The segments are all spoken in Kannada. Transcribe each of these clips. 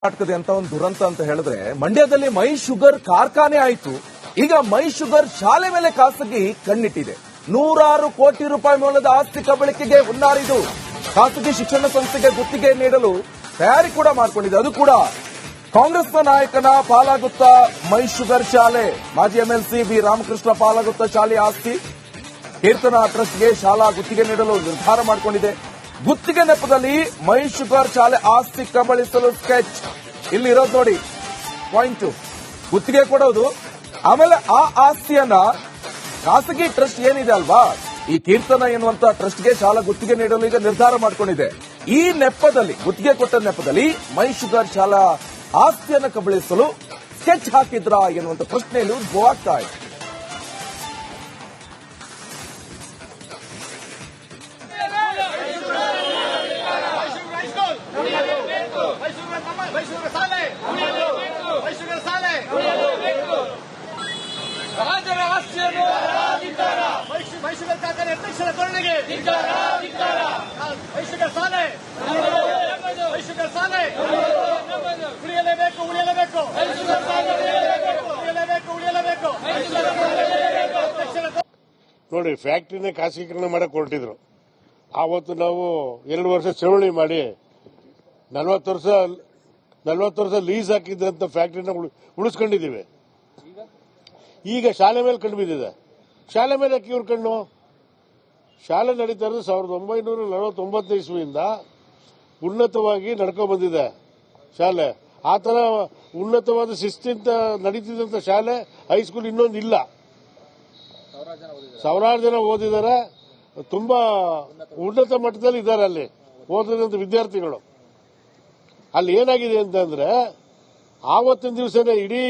ಕರ್ನಾಟಕದ ಅಂತ ಒಂದು ದುರಂತ ಅಂತ ಹೇಳಿದ್ರೆ ಮಂಡ್ಯದಲ್ಲಿ ಮೈ ಶುಗರ್ ಕಾರ್ಖಾನೆ ಆಯಿತು. ಈಗ ಮೈ ಶುಗರ್ ಶಾಲೆ ಮೇಲೆ ಖಾಸಗಿ ಕಣ್ಣಿಟ್ಟಿದೆ. ನೂರಾರು ಕೋಟಿ ರೂಪಾಯಿ ಮೌಲ್ಯದ ಆಸ್ತಿ ಕಬಳಿಕೆಗೆ ಹುನ್ನಾರಿದು. ಖಾಸಗಿ ಶಿಕ್ಷಣ ಸಂಸ್ಥೆಗೆ ಗುತ್ತಿಗೆ ನೀಡಲು ತಯಾರಿ ಕೂಡ ಮಾಡಿಕೊಂಡಿದೆ. ಅದು ಕೂಡ ಕಾಂಗ್ರೆಸ್ನ ನಾಯಕನ ಪಾಲಾಗುತ್ತಾ ಮೈ ಶುಗರ್ ಶಾಲೆ. ಮಾಜಿ ಎಂಎಲ್ಸಿ ಬಿ ರಾಮಕೃಷ್ಣ ಪಾಲಾಗುತ್ತಾ ಶಾಲೆಯ ಆಸ್ತಿ ಕೀರ್ತನ ಟ್ರಸ್ಟ್ಗೆ ಶಾಲಾ ಗುತ್ತಿಗೆ ನೀಡಲು ನಿರ್ಧಾರ ಮಾಡಿಕೊಂಡಿದೆ. ಗುತ್ತಿಗೆ ನೆಪದಲ್ಲಿ ಮೈ ಶುಗರ್ ಶಾಲೆ ಆಸ್ತಿ ಕಬಳಿಸಲು ಸ್ಕೆಚ್. ಇಲ್ಲಿ ಇರೋದು ನೋಡಿ ಪಾಯಿಂಟ್. ಗುತ್ತಿಗೆ ಕೊಡೋದು, ಆಮೇಲೆ ಆ ಆಸ್ತಿಯನ್ನ ಖಾಸಗಿ ಟ್ರಸ್ಟ್ ಏನಿದೆ ಅಲ್ವಾ, ಈ ಕೀರ್ತನ ಎನ್ನುವಂತ ಟ್ರಸ್ಟ್ಗೆ ಶಾಲಾ ಗುತ್ತಿಗೆ ನೀಡಲು ಈಗ ನಿರ್ಧಾರ ಮಾಡಿಕೊಂಡಿದೆ. ಈ ನೆಪದಲ್ಲಿ, ಗುತ್ತಿಗೆ ಕೊಟ್ಟ ನೆಪದಲ್ಲಿ ಮೈ ಶುಗರ್ ಶಾಲಾ ಆಸ್ತಿಯನ್ನು ಕಬಳಿಸಲು ಸ್ಕೆಚ್ ಹಾಕಿದ್ರಾ ಎನ್ನುವಂತ ಪ್ರಶ್ನೆಯಲ್ಲಿ ಉದ್ಭವ ಆಗ್ತಾ ಇದೆ. ನೋಡಿ, ಫ್ಯಾಕ್ಟರಿನೇ ಖಾಸಗೀಕರಣ ಮಾಡಕ್ ಹೊರಟಿದ್ರು. ಆವತ್ತು ನಾವು 2 ವರ್ಷ ಚಳವಳಿ ಮಾಡಿ 40 ವರ್ಷ ಲೀಸ್ ಹಾಕಿದ್ದಂತ ಫ್ಯಾಕ್ಟರಿನ ಉಳಿಸ್ಕೊಂಡಿದ್ದೀವಿ. ಈಗ ಶಾಲೆ ಮೇಲೆ ಕಣ್ಣು ಬಿದ್ದಿದೆ. ಶಾಲೆ ಮೇಲೆ ಯಾಕೆ ಇವ್ರ ಕಣ್ಣು? ಶಾಲೆ ನಡೀತಾ ಇರೋದು 1949 ಇಸ್ವಿಯಿಂದ ಉನ್ನತವಾಗಿ ನಡ್ಕೊಂಡು ಬಂದಿದೆ ಶಾಲೆ. ಆ ತರ ಉನ್ನತವಾದ ಶಿಸ್ತಿಂದ ನಡೀತಿದ್ದಂತ ಶಾಲೆ ಹೈಸ್ಕೂಲ್ ಇನ್ನೊಂದು ಇಲ್ಲ. ಸಾವಿರಾರು ಜನ ಓದಿದ್ದಾರೆ, ತುಂಬಾ ಉನ್ನತ ಮಟ್ಟದಲ್ಲಿ ಇದ್ದಾರೆ ಅಲ್ಲಿ ಓದಿದಂತ ವಿದ್ಯಾರ್ಥಿಗಳು. ಅಲ್ಲಿ ಏನಾಗಿದೆ ಅಂತಂದ್ರೆ, ಆವತ್ತಿನ ದಿವಸನೇ ಇಡೀ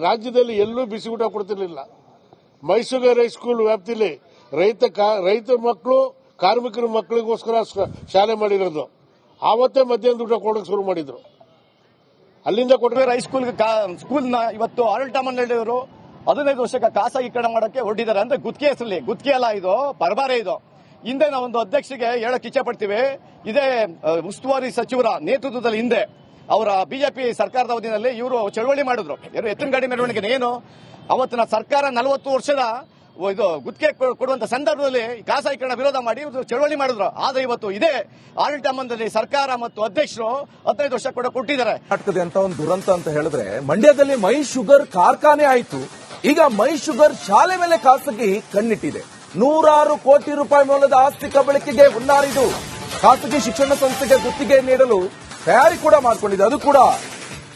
ರಾಜ್ಯದಲ್ಲಿ ಎಲ್ಲೂ ಬಿಸಿ ಊಟ ಕೊಡ್ತಿರ್ಲಿಲ್ಲ. ಮೈಸೂರು ಹೈಸ್ಕೂಲ್ ವ್ಯಾಪ್ತಿಯಲ್ಲಿ ರೈತ ಮಕ್ಕಳು, ಕಾರ್ಮಿಕರ ಮಕ್ಕಳಿಗೋಸ್ಕರ ಶಾಲೆ ಮಾಡಿರೋದು. ಆವತ್ತೇ ಮಧ್ಯಾಹ್ನದ ಊಟ ಕೊಡೋಕೆ ಶುರು ಮಾಡಿದ್ರು. ಅಲ್ಲಿಂದ ಕೊಟ್ಟರೆ ಸ್ಕೂಲ್ನ ಇವತ್ತು ಆಡಳಿತ ಮಂಡಳಿಯವರು 15 ವರ್ಷಕ್ಕೆ ಖಾಸಗೀಕರಣ ಮಾಡಕ್ಕೆ ಹೊರಟಿದ್ದಾರೆ. ಅಂದ್ರೆ ಗುತ್ತಿಗೆ ಹೆಸರಲ್ಲಿ, ಗುತ್ತಿಗೆ ಅಲ್ಲ ಇದು, ಪರಬಾರೆ ಇದು. ಹಿಂದೆ ನಾವೊಂದು ಅಧ್ಯಕ್ಷರಿಗೆ ಹೇಳಕ್ ಇಚ್ಛೆ ಪಡ್ತೀವಿ, ಇದೇ ಉಸ್ತುವಾರಿ ಸಚಿವರ ನೇತೃತ್ವದಲ್ಲಿ ಹಿಂದೆ ಅವರ ಬಿಜೆಪಿ ಸರ್ಕಾರದ ಅವಧಿಯಲ್ಲಿ ಇವರು ಚಳವಳಿ ಮಾಡಿದ್ರು. ಎತ್ತಿನ ಗಾಡಿ ಮೆರವಣಿಗೆ ಏನು ಅವತ್ತಿನ ಸರ್ಕಾರ 40 ವರ್ಷದ ಇದು ಗುತ್ತಿಗೆ ಕೊಡುವಂತ ಸಂದರ್ಭದಲ್ಲಿ ಖಾಸಗೀಕರಣ ವಿರೋಧ ಮಾಡಿ ಚಳವಳಿ ಮಾಡಿದ್ರು. ಆದ್ರೆ ಇವತ್ತು ಇದೇ ಆಡಳಿತ ಮಂಡಳಿ ಸರ್ಕಾರ ಮತ್ತು ಅಧ್ಯಕ್ಷರು 15 ವರ್ಷ ಕೂಡ ಕೊಟ್ಟಿದ್ದಾರೆ. ಕರ್ನಾಟಕದ ಅಂತ ಒಂದು ದುರಂತ ಅಂತ ಹೇಳಿದ್ರೆ ಮಂಡ್ಯದಲ್ಲಿ ಮೈ ಶುಗರ್ ಕಾರ್ಖಾನೆ ಆಯಿತು. ಈಗ ಮೈ ಶುಗರ್ ಶಾಲೆ ಮೇಲೆ ಖಾಸಗಿ ಕಣ್ಣಿಟ್ಟಿದೆ. ನೂರಾರು ಕೋಟಿ ರೂಪಾಯಿ ಮೌಲ್ಯದ ಆಸ್ತಿ ಕಬಳಿಕೆಗೆ ಹುನ್ನಾರಿದು. ಖಾಸಗಿ ಶಿಕ್ಷಣ ಸಂಸ್ಥೆಗೆ ಗುತ್ತಿಗೆ ನೀಡಲು ತಯಾರಿ ಕೂಡ ಮಾಡಿಕೊಂಡಿದೆ. ಅದು ಕೂಡ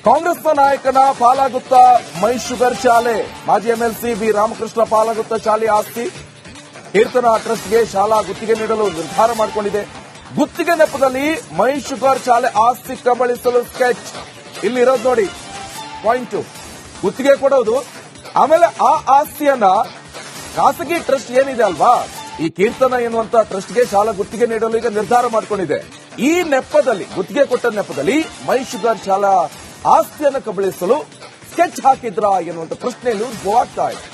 ಕಾಂಗ್ರೆಸ್ನ ನಾಯಕನ ಪಾಲಾಗುತ್ತಾ ಮೈ ಶುಗರ್ ಶಾಲೆ. ಮಾಜಿ ಎಂಎಲ್ಸಿ ಬಿ ರಾಮಕೃಷ್ಣ ಪಾಲಾಗುತ್ತಾ ಶಾಲೆಯ ಆಸ್ತಿ ಕೀರ್ತನ ಟ್ರಸ್ಟ್ಗೆ ಶಾಲಾ ಗುತ್ತಿಗೆ ನೀಡಲು ನಿರ್ಧಾರ ಮಾಡಿಕೊಂಡಿದೆ. ಗುತ್ತಿಗೆ ನೆಪದಲ್ಲಿ ಮೈ ಶುಗರ್ ಶಾಲೆ ಆಸ್ತಿ ಕಬಳಿಸಲು ಸ್ಕೆಚ್. ಇಲ್ಲಿ ಇರೋದು ನೋಡಿ ಪಾಯಿಂಟ್. ಗುತ್ತಿಗೆ ಕೊಡೋದು, ಆಮೇಲೆ ಆ ಆಸ್ತಿಯನ್ನ ಖಾಸಗಿ ಟ್ರಸ್ಟ್ ಏನಿದೆ ಅಲ್ವಾ, ಈ ಕೀರ್ತನ ಎನ್ನುವಂತ ಟ್ರಸ್ಟ್ಗೆ ಶಾಲಾ ಗುತ್ತಿಗೆ ನೀಡಲು ಈಗ ನಿರ್ಧಾರ ಮಾಡಿಕೊಂಡಿದೆ. ಈ ನೆಪದಲ್ಲಿ, ಗುತ್ತಿಗೆ ಕೊಟ್ಟ ನೆಪದಲ್ಲಿ ಮೈ ಶುಗರ್ ಶಾಲಾ ಆಸ್ತಿಯನ್ನು ಕಬಳಿಸಲು ಸ್ಕೆಚ್ ಹಾಕಿದ್ರಾ ಎನ್ನುವಂತ ಪ್ರಶ್ನೆಯಲ್ಲಿ ಉದ್ಭವ ಆಗ್ತಾ ಇದೆ.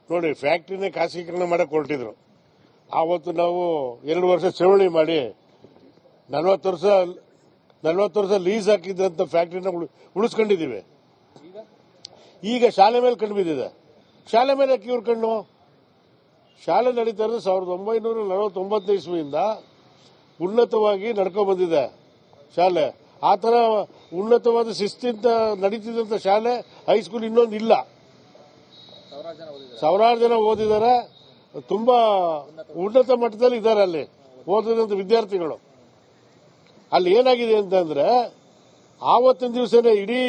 ನೋಡಿ, ಫ್ಯಾಕ್ಟರಿನೇ ಖಾಸಗೀಕರಣ ಮಾಡಕ್ ಹೊರಟಿದ್ರು. ಆವತ್ತು ನಾವು 2 ವರ್ಷ ಚಳವಳಿ ಮಾಡಿ 40 ವರ್ಷ ಲೀಸ್ ಹಾಕಿದ್ದಂತ ಫ್ಯಾಕ್ಟರಿನ ಉಳಿಸ್ಕೊಂಡಿದ್ದೀವಿ. ಈಗ ಶಾಲೆ ಮೇಲೆ ಕಣ್ಣು ಬಿದ್ದಿದೆ. ಶಾಲೆ ಮೇಲೆ ಯಾಕೆ ಇವ್ರ ಕಣ್ಣು? ಶಾಲೆ ನಡೀತಾ ಇರೋದು 1949 ಇಸ್ವಿಯಿಂದ ಉನ್ನತವಾಗಿ ನಡ್ಕೊಂಡು ಬಂದಿದೆ ಶಾಲೆ. ಆ ತರ ಉನ್ನತವಾದ ಶಿಸ್ತಿಂದ ನಡೀತಿದ್ದಂತ ಶಾಲೆ ಹೈಸ್ಕೂಲ್ ಇನ್ನೊಂದು ಇಲ್ಲ. ಸಾವಿರಾರು ಜನ ಓದಿದ್ದಾರೆ, ತುಂಬಾ ಉನ್ನತ ಮಟ್ಟದಲ್ಲಿ ಇದ್ದಾರೆ ಅಲ್ಲಿ ಓದಿದಂತ ವಿದ್ಯಾರ್ಥಿಗಳು. ಅಲ್ಲಿ ಏನಾಗಿದೆ ಅಂತಂದ್ರೆ, ಆವತ್ತಿನ ದಿವಸನೇ ಇಡೀ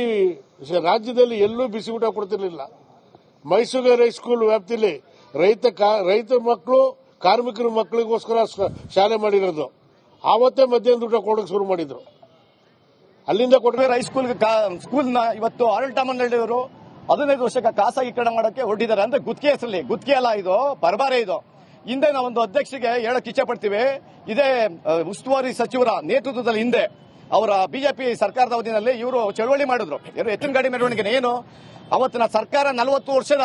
ರಾಜ್ಯದಲ್ಲಿ ಎಲ್ಲೂ ಬಿಸಿ ಊಟ ಕೊಡ್ತಿರ್ಲಿಲ್ಲ. ಮೈಸೂರು ಹೈಸ್ಕೂಲ್ ವ್ಯಾಪ್ತಿಯಲ್ಲಿ ರೈತ ಮಕ್ಕಳು, ಕಾರ್ಮಿಕರ ಮಕ್ಕಳಿಗೋಸ್ಕರ ಶಾಲೆ ಮಾಡಿರೋದು. ಆವತ್ತೇ ಮಧ್ಯಾಹ್ನದ ಊಟ ಕೊಡೋಕೆ ಶುರು ಮಾಡಿದ್ರು. ಅಲ್ಲಿಂದ ಕೊಟ್ಟರೆ ಸ್ಕೂಲ್ನ ಇವತ್ತು ಆಡಳಿತ ಮಂಡಳಿಯವರು 15 ವರ್ಷಕ್ಕೆ ಖಾಸಗೀಕರಣ ಮಾಡಕ್ಕೆ ಹೊರಟಿದ್ದಾರೆ. ಅಂದ್ರೆ ಗುತ್ತಿಗೆ ಹೆಸರಲ್ಲಿ, ಗುತ್ತಿಗೆ ಅಲ್ಲ ಇದು, ಪರಬಾರೆ ಇದು. ಹಿಂದೆ ನಾವೊಂದು ಅಧ್ಯಕ್ಷರಿಗೆ ಹೇಳಕ್ ಇಚ್ಛೆ ಪಡ್ತೀವಿ, ಇದೇ ಉಸ್ತುವಾರಿ ಸಚಿವರ ನೇತೃತ್ವದಲ್ಲಿ ಹಿಂದೆ ಅವರ ಬಿಜೆಪಿ ಸರ್ಕಾರದ ಅವಧಿಯಲ್ಲಿ ಇವರು ಚಳವಳಿ ಮಾಡಿದ್ರು. ಎತ್ತಿನ ಗಾಡಿ ಮೆರವಣಿಗೆ ಏನು ಅವತ್ತಿನ ಸರ್ಕಾರ 40 ವರ್ಷದ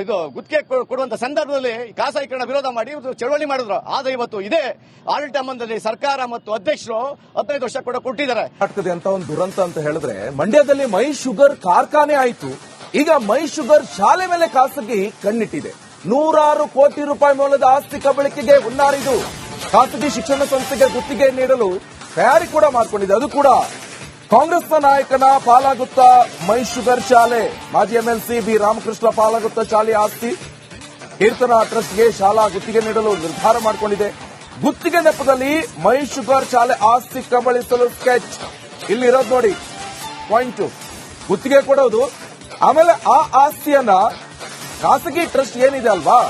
ಇದು ಗುತ್ತಿಗೆ ಕೊಡುವಂತ ಸಂದರ್ಭದಲ್ಲಿ ಖಾಸಗೀಕರಣ ವಿರೋಧ ಮಾಡಿ ಚಳವಳಿ ಮಾಡಿದ್ರು. ಆದ್ರೆ ಇವತ್ತು ಇದೇ ಆಡಳಿತ ಮಂಡಳಿ ಸರ್ಕಾರ ಮತ್ತು ಅಧ್ಯಕ್ಷರು 15 ವರ್ಷ ಕೂಡ ಕೊಟ್ಟಿದ್ದಾರೆ. ಕರ್ನಾಟಕದ ಅಂತ ಒಂದು ದುರಂತ ಅಂತ ಹೇಳಿದ್ರೆ ಮಂಡ್ಯದಲ್ಲಿ ಮೈ ಶುಗರ್ ಕಾರ್ಖಾನೆ ಆಯಿತು. ಈಗ ಮೈ ಶುಗರ್ ಶಾಲೆ ಮೇಲೆ ಖಾಸಗಿ ಕಣ್ಣಿಟ್ಟಿದೆ. 100 ಕೋಟಿ ರೂಪಾಯಿ ಮೌಲ್ಯದ ಆಸ್ತಿ ಕಬಳಿಕೆಗೆ ಹುನ್ನಾರಿದು. ಖಾಸಗಿ ಶಿಕ್ಷಣ ಸಂಸ್ಥೆಗೆ ಗುತ್ತಿಗೆ ನೀಡಲು ತಯಾರಿ ಕೂಡ ಮಾಡಿಕೊಂಡಿದೆ. ಅದು ಕೂಡ ಕಾಂಗ್ರೆಸ್ನ ನಾಯಕನ ಪಾಲಾಗುತ್ತಾ ಮೈ ಶುಗರ್ ಶಾಲೆ. ಮಾಜಿ ಎಂಎಲ್ಸಿ ಬಿ ರಾಮಕೃಷ್ಣ ಪಾಲಾಗುತ್ತಾ ಶಾಲೆಯ ಆಸ್ತಿ ಕೀರ್ತನಾ ಟ್ರಸ್ಟ್ಗೆ ಶಾಲಾ ಗುತ್ತಿಗೆ ನೀಡಲು ನಿರ್ಧಾರ ಮಾಡಿಕೊಂಡಿದೆ. ಗುತ್ತಿಗೆ ನೆಪದಲ್ಲಿ ಮೈ ಶುಗರ್ ಶಾಲೆ ಆಸ್ತಿ ಕಬಳಿಸಲು ಸ್ಕೆಚ್. ಇಲ್ಲಿರೋದು ನೋಡಿ ಪಾಯಿಂಟ್. ಗುತ್ತಿಗೆ ಕೊಡೋದು, ಆಮೇಲೆ ಆ ಆಸ್ತಿಯನ್ನ ಖಾಸಗಿ ಟ್ರಸ್ಟ್ ಏನಿದೆ ಅಲ್ವಾ,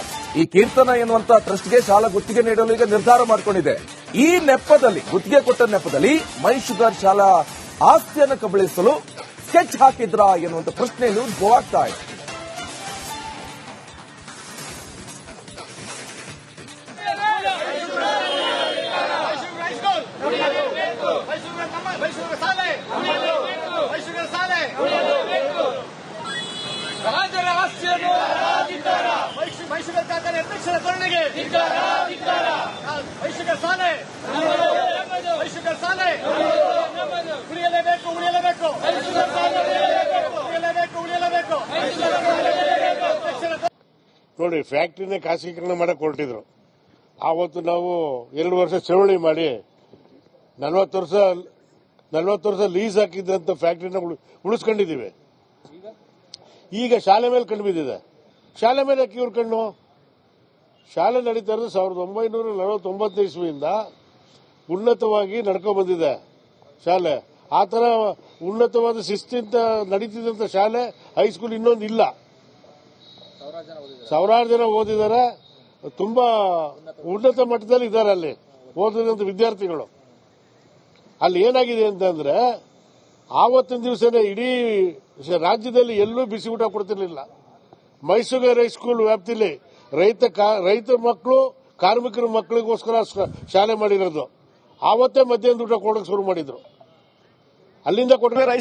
ಈ ಕೀರ್ತನ ಎನ್ನುವಂತ ಟ್ರಸ್ಟ್ಗೆ ಶಾಲಾ ಗುತ್ತಿಗೆ ನೀಡಲು ಈಗ ನಿರ್ಧಾರ ಮಾಡಿಕೊಂಡಿದೆ. ಈ ನೆಪದಲ್ಲಿ, ಗುತ್ತಿಗೆ ಕೊಟ್ಟ ನೆಪದಲ್ಲಿ ಮೈ ಶುಗರ್ ಶಾಲಾ ಆಸ್ತಿಯನ್ನು ಕಬಳಿಸಲು ಸ್ಕೆಚ್ ಹಾಕಿದ್ರಾ ಎನ್ನುವಂತ ಪ್ರಶ್ನೆಯನ್ನು ಉದ್ಭವ ಆಗ್ತಾ ಇದೆ. ಮೈಸೂರು ಕಾರ್ಖಾನೆ ಅಧ್ಯಕ್ಷರ ಧೋರಣೆಗೆ ಮೈಸೂರು ಶಾಲೆ ಉಳಿಯಲೇಬೇಕು ಉಳಿಯಲೇಬೇಕು ಉಳಿಯಲೇಬೇಕು. ನೋಡಿ, ಫ್ಯಾಕ್ಟ್ರಿನೇ ಖಾಸಗೀಕರಣ ಮಾಡಕ್ ಹೊರಟಿದ್ರು. ಆವತ್ತು ನಾವು 2 ವರ್ಷ ಚಳವಳಿ ಮಾಡಿ 40 ವರ್ಷ ಲೀಸ್ ಹಾಕಿದ್ದಂತ ಫ್ಯಾಕ್ಟ್ರಿನ ಉಳಿಸ್ಕೊಂಡಿದ್ದೀವಿ. ಈಗ ಶಾಲೆ ಮೇಲೆ ಕಣ್ಣು ಬಿದ್ದಿದೆ. ಶಾಲೆ ಮೇಲೆ ಯಾಕೆ ಇವ್ರ ಕಣ್ಣು? ಶಾಲೆ ನಡೀತಾ ಇರೋದು 1949 ಇಸ್ವಿಯಿಂದ ಉನ್ನತವಾಗಿ ನಡ್ಕೊ ಬಂದಿದೆ ಶಾಲೆ. ಆ ತರ ಉನ್ನತವಾದ ಶಿಸ್ತಿಂದ ನಡೀತಿದ್ದಂತ ಶಾಲೆ, ಹೈಸ್ಕೂಲ್ ಇನ್ನೊಂದು ಇಲ್ಲ. ಸಾವಿರಾರು ಜನ ಓದಿದ್ದಾರೆ, ತುಂಬಾ ಉನ್ನತ ಮಟ್ಟದಲ್ಲಿ ಇದ್ದಾರೆ ಅಲ್ಲಿ ಓದಿದಂತ ವಿದ್ಯಾರ್ಥಿಗಳು. ಅಲ್ಲಿ ಏನಾಗಿದೆ ಅಂತಂದ್ರೆ, ಆವತ್ತಿನ ದಿವಸನೇ ಇಡೀ ರಾಜ್ಯದಲ್ಲಿ ಎಲ್ಲೂ ಬಿಸಿ ಊಟ ಕೊಡ್ತಿರ್ಲಿಲ್ಲ. ಮೈಸೂರು ಹೈಸ್ಕೂಲ್ ವ್ಯಾಪ್ತಿಯಲ್ಲಿ ರೈತ ಮಕ್ಕಳು, ಕಾರ್ಮಿಕರ ಮಕ್ಕಳಿಗೋಸ್ಕರ ಶಾಲೆ ಮಾಡಿರೋದು. ಆವತ್ತೇ ಮಧ್ಯಾಹ್ನದ ಊಟ ಕೊಡೋಕೆ ಶುರು ಮಾಡಿದ್ರು. ಅಲ್ಲಿಂದ ಕೊಟ್ಟರೆ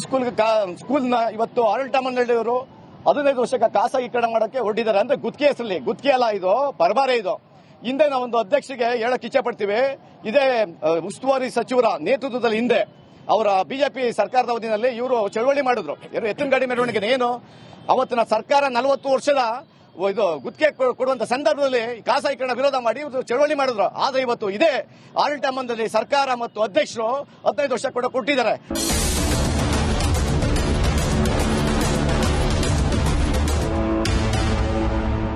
ಸ್ಕೂಲ್ನ ಇವತ್ತು ಆಡಳಿತ ಮಂಡಳಿಯವರು 15 ವರ್ಷಕ್ಕೆ ಖಾಸಗೀಕರಣ ಮಾಡಕ್ಕೆ ಹೊರಟಿದ್ದಾರೆ. ಅಂದ್ರೆ ಗುತ್ತಿಗೆ ಹೆಸರಲ್ಲಿ, ಗುತ್ತಿಗೆ ಅಲ್ಲ ಇದು, ಪರಬಾರೆ ಇದು. ಹಿಂದೆ ನಾವೊಂದು ಅಧ್ಯಕ್ಷರಿಗೆ ಹೇಳಕ್ ಇಚ್ಛೆ ಪಡ್ತೀವಿ, ಇದೇ ಉಸ್ತುವಾರಿ ಸಚಿವರ ನೇತೃತ್ವದಲ್ಲಿ ಹಿಂದೆ ಅವರ ಬಿಜೆಪಿ ಸರ್ಕಾರದ ಅವಧಿಯಲ್ಲಿ ಇವರು ಚಳವಳಿ ಮಾಡಿದ್ರು. ಎತ್ತಿನ ಗಾಡಿ ಮೆರವಣಿಗೆ ಏನು ಅವತ್ತಿನ ಸರ್ಕಾರ 40 ವರ್ಷದ ಇದು ಗುತ್ತಿಗೆ ಕೊಡುವಂತ ಸಂದರ್ಭದಲ್ಲಿ ಖಾಸಗೀಕರಣ ವಿರೋಧ ಮಾಡಿ ಚಳವಳಿ ಮಾಡಿದ್ರು. ಆದ್ರೆ ಇವತ್ತು ಇದೇ ಆಡಳಿತ ಮಂಡಳಿ ಸರ್ಕಾರ ಮತ್ತು ಅಧ್ಯಕ್ಷರು 15 ವರ್ಷ ಕೂಡ ಕೊಟ್ಟಿದ್ದಾರೆ.